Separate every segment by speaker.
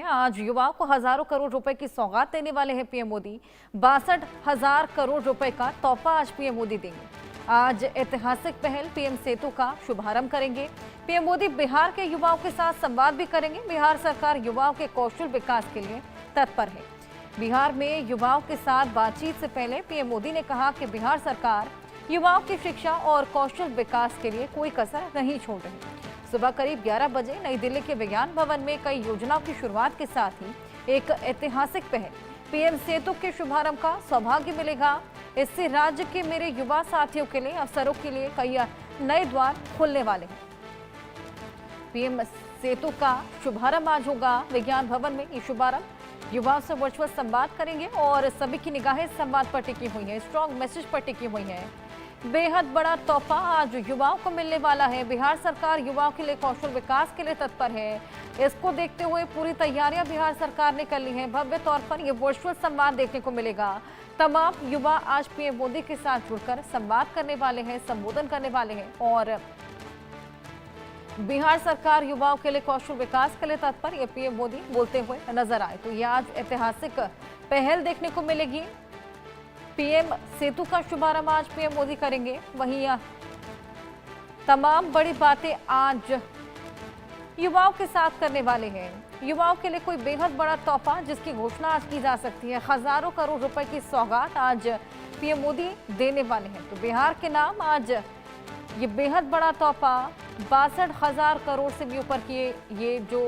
Speaker 1: आज युवाओं को हजारों करोड़ रुपए की सौगात देने वाले हैं पीएम मोदी। 62,000 करोड़ रुपए का तोहफा आज पीएम मोदी देंगे। आज ऐतिहासिक पहल पीएम सेतु का शुभारंभ करेंगे। पीएम मोदी बिहार के युवाओं के साथ संवाद भी करेंगे। बिहार सरकार युवाओं के कौशल विकास के लिए तत्पर है। बिहार में युवाओं के साथ बातचीत से पहले पीएम मोदी ने कहा कि बिहार सरकार युवाओं की शिक्षा और कौशल विकास के लिए कोई कसर नहीं छोड़ रही। सुबह करीब 11 बजे नई दिल्ली के विज्ञान भवन में कई योजनाओं की शुरुआत के साथ ही एक ऐतिहासिक पहल पीएम सेतु के शुभारंभ का सौभाग्य मिलेगा। इससे राज्य के मेरे युवा साथियों के लिए अवसरों के लिए कई नए द्वार खुलने वाले हैं। पीएम सेतु का शुभारंभ आज होगा विज्ञान भवन में। ये शुभारंभ युवाओं से वर्चुअल संवाद करेंगे और सभी की निगाहें संवाद पर टिकी हुई है, स्ट्रॉन्ग मैसेज पर टिकी हुई है। बेहद बड़ा तोहफा आज युवाओं को मिलने वाला है। बिहार सरकार युवाओं के लिए कौशल विकास के लिए तत्पर है। इसको देखते हुए पूरी तैयारियां बिहार सरकार ने कर ली हैं। भव्य तौर पर यह वर्चुअल संवाद देखने को मिलेगा। तमाम युवा आज पीएम मोदी के साथ जुड़कर संवाद करने वाले हैं, संबोधन करने वाले हैं और बिहार सरकार युवाओं के लिए कौशल विकास के लिए तत्पर, ये पीएम मोदी बोलते हुए नजर आए। तो यह आज ऐतिहासिक पहल देखने को मिलेगी। पीएम सेतु का शुभारंभ आज पीएम मोदी करेंगे। वहीं तमाम बड़ी बातें आज युवाओं के साथ करने वाले हैं। युवाओं के लिए कोई बेहद बड़ा तोहफा जिसकी घोषणा आज की जा सकती है। हजारों करोड़ रुपए की सौगात आज पीएम मोदी देने वाले हैं। तो बिहार के नाम आज ये बेहद बड़ा तोहफा 62,000 करोड़ से भी ऊपर की ये जो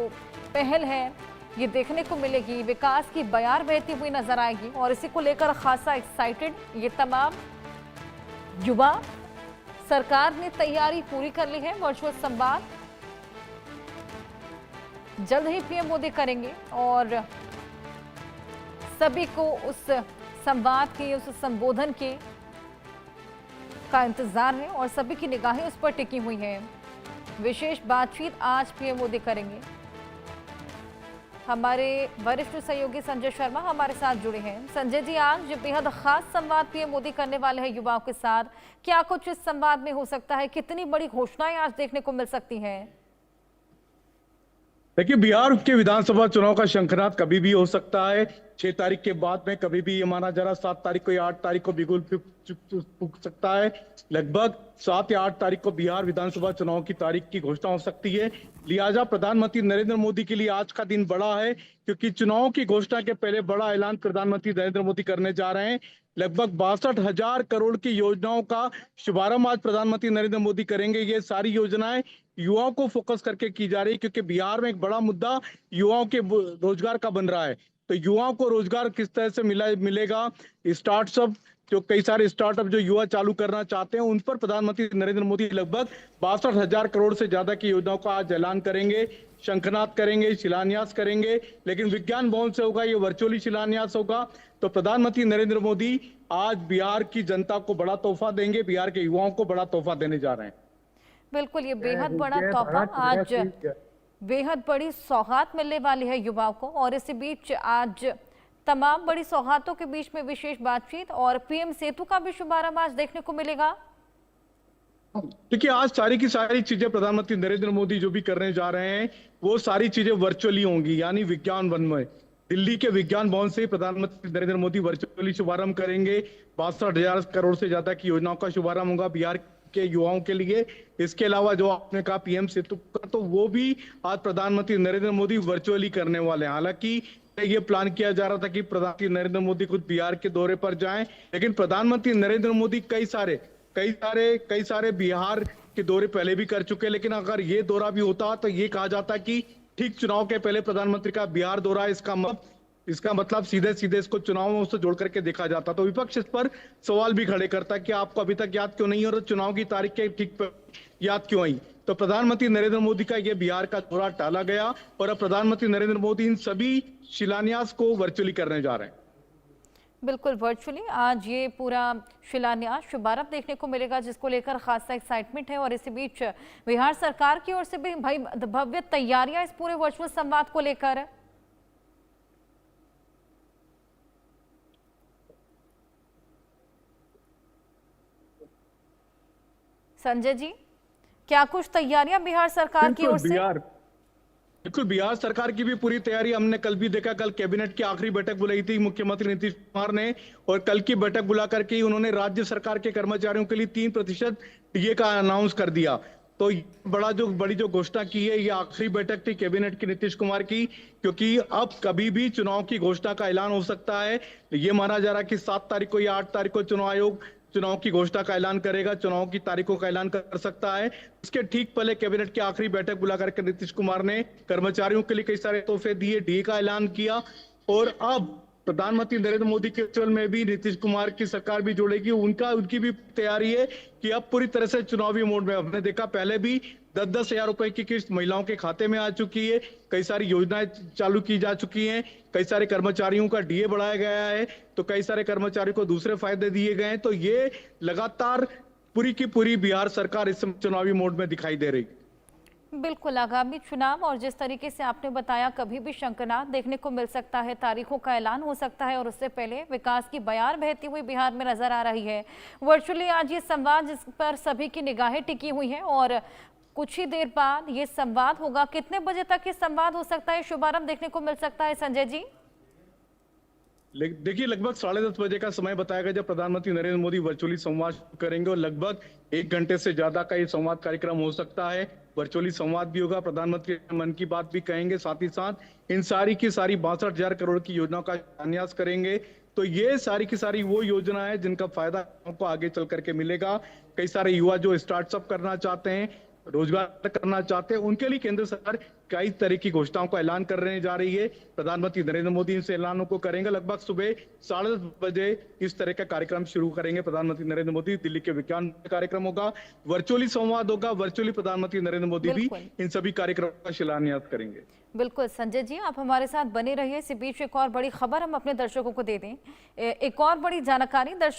Speaker 1: पहल है ये देखने को मिलेगी। विकास की बयार बहती हुई नजर आएगी और इसी को लेकर खासा एक्साइटेड ये तमाम युवा। सरकार ने तैयारी पूरी कर ली है। वर्चुअल संवाद जल्द ही पीएम मोदी करेंगे और सभी को उस संवाद के, उस संबोधन के का इंतजार है और सभी की निगाहें उस पर टिकी हुई हैं। विशेष बातचीत आज पीएम मोदी करेंगे। हमारे वरिष्ठ सहयोगी संजय शर्मा हमारे साथ जुड़े हैं। संजय जी, आज बेहद खास संवाद पीएम मोदी करने वाले हैं युवाओं के साथ। क्या कुछ इस संवाद में हो सकता है? कितनी बड़ी घोषणाएं आज देखने को मिल सकती हैं?
Speaker 2: देखिए, बिहार के विधानसभा चुनाव का शंखनाद कभी भी हो सकता है। 6 तारीख के बाद में कभी भी ये माना जा रहा 7 तारीख को या 8 तारीख को बिगुल फूंक सकता है। लगभग 7 या 8 तारीख को बिहार विधानसभा चुनाव की तारीख की घोषणा हो सकती है। लिहाजा प्रधानमंत्री नरेंद्र मोदी के लिए आज का दिन बड़ा है, क्योंकि चुनाव की घोषणा के पहले बड़ा ऐलान प्रधानमंत्री नरेंद्र मोदी करने जा रहे हैं। लगभग 62,000 करोड़ की योजनाओं का शुभारंभ आज प्रधानमंत्री नरेंद्र मोदी करेंगे। ये सारी योजनाएं युवाओं को फोकस करके की जा रही है, क्योंकि बिहार में एक बड़ा मुद्दा युवाओं के रोजगार का बन रहा है। तो युवाओं को रोजगार किस तरह से मिलेगा, स्टार्टअप, जो कई सारे स्टार्टअप जो युवा चालू करना चाहते हैं, उन पर प्रधानमंत्री नरेंद्र मोदी लगभग 62,000 करोड़ से ज्यादा की योजनाओं का आज ऐलान करेंगे, शंखनाद करेंगे, शिलान्यास करेंगे। लेकिन विज्ञान भवन से होगा, ये वर्चुअली शिलान्यास होगा। तो प्रधानमंत्री नरेंद्र मोदी आज बिहार की जनता को बड़ा तोहफा देंगे, बिहार के युवाओं को बड़ा तोहफा देने जा रहे हैं।
Speaker 1: बिल्कुल, ये बेहद बड़ा तोहफा, आज बेहद बड़ी सौगात मिलने वाली है युवाओं को। और इसी बीच आज तमाम बड़ी सौगातों के बीच में विशेष बातचीत और पीएम सेतु का भी शुभारंभ आज देखने को मिलेगा।
Speaker 2: देखिए, आज सारी की सारी चीजें प्रधानमंत्री नरेंद्र मोदी जो भी करने जा रहे हैं वो सारी चीजें वर्चुअली होंगी, यानी विज्ञान भवन में, दिल्ली के विज्ञान भवन से प्रधानमंत्री नरेंद्र मोदी वर्चुअली शुभारंभ करेंगे। 62,000 करोड़ से ज्यादा की योजनाओं का शुभारंभ होगा बिहार के युवाओं के लिए। इसके अलावा जो आपने कहा पीएम सेतु का, तो वो भी आज प्रधानमंत्री नरेंद्र मोदी वर्चुअली करने वाले हैं। हालांकि ये प्लान किया जा रहा था कि प्रधानमंत्री नरेंद्र मोदी खुद बिहार के दौरे पर जाएं, लेकिन प्रधानमंत्री नरेंद्र मोदी कई सारे बिहार के दौरे पहले भी कर चुके हैं। लेकिन अगर ये दौरा भी होता तो ये कहा जाता कि ठीक चुनाव के पहले प्रधानमंत्री का बिहार दौरा, इसका मतलब सीधे सीधे इसको चुनावों से जोड़ करके देखा जाता। तो विपक्ष इस पर सवाल भी खड़े करता कि आपको अभी तक याद क्यों नहीं, और चुनाव की तारीख के ठीक पर याद क्यों आई। तो प्रधानमंत्री नरेंद्र मोदी का ये बिहार का दौरा टाला गया और अब प्रधानमंत्री नरेंद्र मोदी इन सभी शिलान्यास को वर्चुअली करने जा रहे हैं।
Speaker 1: बिल्कुल, वर्चुअली आज ये पूरा शिलान्यास शुभारंभ देखने को मिलेगा, जिसको लेकर खासा एक्साइटमेंट है। और इसी बीच बिहार सरकार की ओर से भी भाई भव्य तैयारियां इस पूरे वर्चुअल संवाद को लेकर। संजय जी, क्या कुछ तैयारियां बिहार सरकार की ओर से?
Speaker 2: बिल्कुल, बिहार सरकार की भी पूरी तैयारी हमने कल भी देखा। कल कैबिनेट की आखिरी बैठक बुलाई थी मुख्यमंत्री नीतीश कुमार ने, और कल की बैठक बुला करके ही उन्होंने राज्य सरकार के कर्मचारियों के लिए 3% टीए का अनाउंस कर दिया। तो बड़ी जो घोषणा की है, ये आखिरी बैठक थी कैबिनेट की नीतीश कुमार की, क्योंकि अब कभी भी चुनाव की घोषणा का ऐलान हो सकता है। ये माना जा रहा है कि 7 तारीख को या 8 तारीख को चुनाव आयोग चुनाव की घोषणा का ऐलान करेगा, चुनाव की तारीखों का ऐलान कर सकता है। इसके ठीक पहले कैबिनेट की आखिरी बैठक बुलाकर के नीतीश कुमार ने कर्मचारियों के लिए कई सारे तोहफे दिए, डीए का ऐलान किया, और अब प्रधानमंत्री नरेंद्र मोदी के चल में भी नीतीश कुमार की सरकार भी जुड़ेगी। उनकी भी तैयारी है कि अब पूरी तरह से चुनावी मोड में। हमने देखा पहले भी 10-10 हजार रुपए की किस्त महिलाओं के खाते में आ चुकी है, कई सारी योजनाएं चालू की जा चुकी हैं, कई सारे कर्मचारियों का डीए बढ़ाया गया है, तो कई सारे कर्मचारियों को दूसरे फायदे दिए गए हैं। तो ये लगातार पूरी की पूरी बिहार सरकार इस समय चुनावी मोड में दिखाई दे रही है।
Speaker 1: बिल्कुल, आगामी चुनाव और जिस तरीके से आपने बताया, कभी भी शंखनाद देखने को मिल सकता है, तारीखों का ऐलान हो सकता है, और उससे पहले विकास की बयार बहती हुई बिहार में नजर आ रही है। वर्चुअली आज ये संवाद, जिस पर सभी की निगाहें टिकी हुई हैं, और कुछ ही देर बाद ये संवाद होगा। कितने बजे तक ये संवाद हो सकता है, शुभारंभ देखने को मिल सकता है संजय जी?
Speaker 2: देखिए, लगभग 10:30 बजे का समय बताया गया जब प्रधानमंत्री नरेंद्र मोदी वर्चुअली संवाद शुरू करेंगे, और लगभग 1 घंटे से ज्यादा का ये संवाद कार्यक्रम हो सकता है। वर्चुअली संवाद भी होगा, प्रधानमंत्री मन की बात भी कहेंगे, साथ ही साथ इन सारी की सारी 62,000 करोड़ की योजनाओं का शिलान्यास करेंगे। तो ये सारी की सारी वो योजना है जिनका फायदा हमको आगे चल करके मिलेगा। कई सारे युवा जो स्टार्टअप करना चाहते हैं, रोजगार करना चाहते हैं, उनके लिए केंद्र सरकार कई तरह की घोषणाओं का ऐलान करने जा रही है। प्रधानमंत्री नरेंद्र मोदी इन ऐलानों को करेंगे। लगभग सुबह 10:30 बजे इस तरह का कार्यक्रम शुरू करेंगे प्रधानमंत्री नरेंद्र मोदी। दिल्ली के विज्ञान कार्यक्रम होगा, वर्चुअली संवाद होगा, वर्चुअली प्रधानमंत्री नरेंद्र मोदी भी इन सभी कार्यक्रमों का शिलान्यास करेंगे।
Speaker 1: बिल्कुल संजय जी, आप हमारे साथ बने रहिए। इसी बीच एक और बड़ी खबर हम अपने दर्शकों को दे दें, एक और बड़ी जानकारी।